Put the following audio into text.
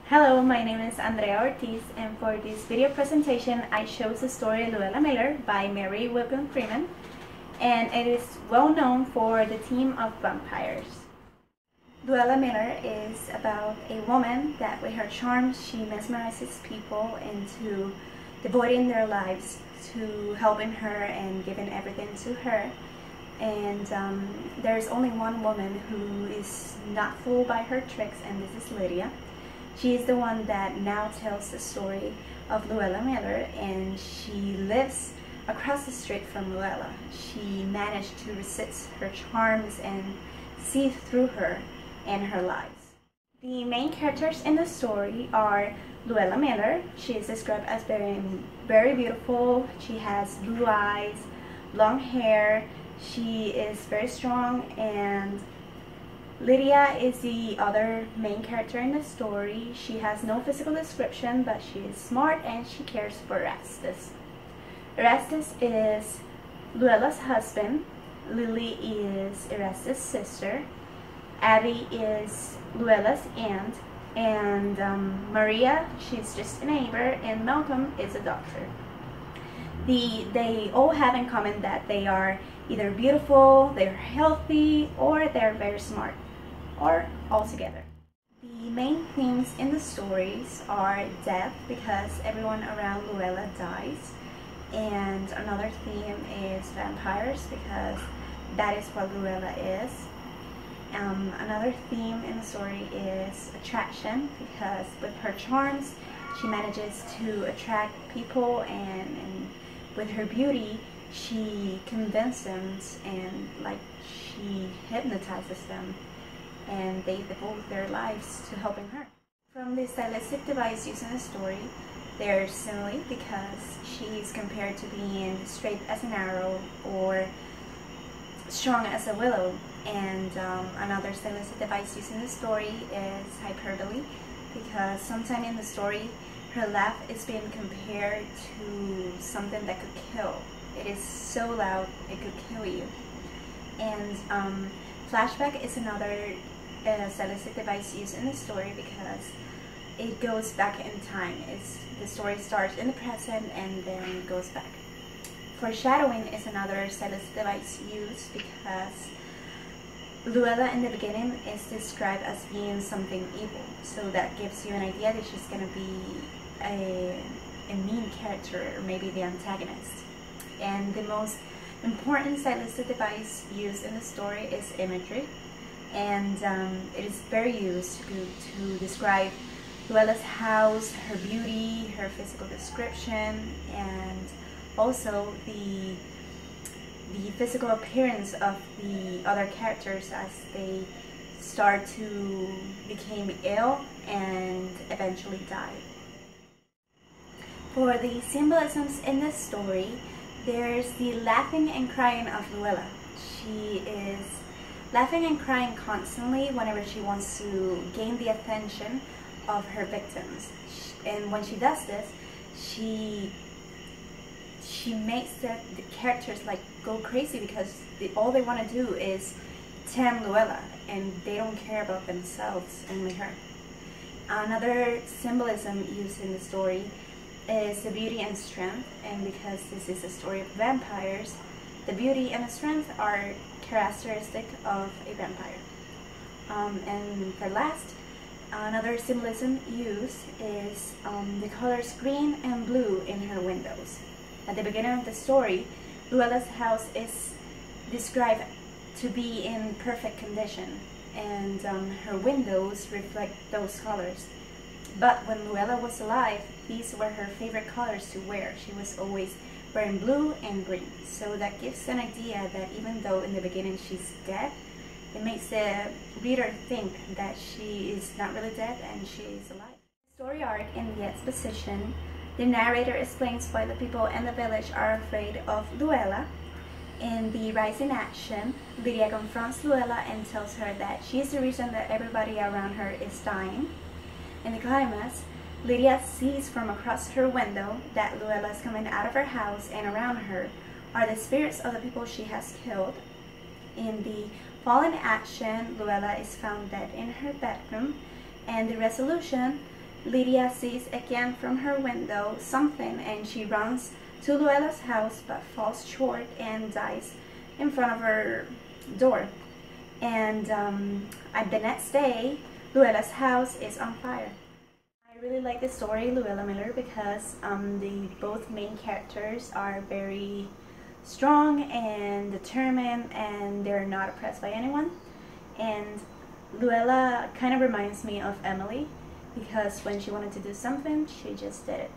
Hello, my name is Andrea Ortiz, and for this video presentation I chose the story Luella Miller by Mary Wilkin Freeman, and it is well known for the theme of vampires. Luella Miller is about a woman that with her charms she mesmerizes people into devoting their lives to helping her and giving everything to her. And there's only one woman who is not fooled by her tricks, and this is Lydia. She is the one that now tells the story of Luella Miller, and she lives across the street from Luella. She managed to resist her charms and see through her and her lies. The main characters in the story are Luella Miller. She is described as very beautiful. She has blue eyes, long hair. She is very strong, and Lydia is the other main character in the story. She has no physical description, but she is smart and she cares for Erastus. Erastus is Luella's husband. Lily is Erastus' sister. Abby is Luella's aunt. And Maria, she's just a neighbor. And Malcolm is a doctor. They all have in common that they are either beautiful, they're healthy, or they're very smart, or all together. The main themes in the stories are death, because everyone around Luella dies, and another theme is vampires, because that is what Luella is. Another theme in the story is attraction, because with her charms she manages to attract people, and with her beauty she convinces them, and she hypnotizes them, and they devote their lives to helping her. From the stylistic device used in the story, they're similar because she's compared to being straight as an arrow or strong as a willow. And another stylistic device used in the story is hyperbole, because sometime in the story her laugh is being compared to something that could kill. It is so loud it could kill you. And flashback is another stylistic device used in the story, because it goes back in time. The story starts in the present and then goes back. Foreshadowing is another stylistic device used, because Luella in the beginning is described as being something evil, so that gives you an idea that she's going to be a mean character, or maybe the antagonist. And the most important stylistic device used in the story is imagery, and it is very used to describe Luella's house, her beauty, her physical description, and also the physical appearance of the other characters as they start to become ill and eventually die. For the symbolisms in this story, there's the laughing and crying of Luella. She is laughing and crying constantly whenever she wants to gain the attention of her victims. And when she does this, she makes the characters go crazy, because all they want to do is tame Luella, and they don't care about themselves, only her. Another symbolism used in the story is the beauty and strength, and because this is a story of vampires, the beauty and the strength are characteristic of a vampire. And for last, another symbolism used is the colors green and blue in her windows. At the beginning of the story, Luella's house is described to be in perfect condition, and her windows reflect those colors. But when Luella was alive, these were her favorite colors to wear. She was always wearing blue and green. So that gives an idea that even though in the beginning she's dead, it makes the reader think that she is not really dead and she is alive. Story arc in the exposition, the narrator explains why the people in the village are afraid of Luella. In the rise in action, Lydia confronts Luella and tells her that she is the reason that everybody around her is dying. In the climax, Lydia sees from across her window that Luella is coming out of her house, and around her are the spirits of the people she has killed. In the fallen action, Luella is found dead in her bedroom, and the resolution, Lydia sees again from her window something, and she runs to Luella's house but falls short and dies in front of her door. And at the next day, Luella's house is on fire. I really like the story Luella Miller because the both main characters are very strong and determined, and they're not oppressed by anyone. And Luella kind of reminds me of Emily because when she wanted to do something, she just did it.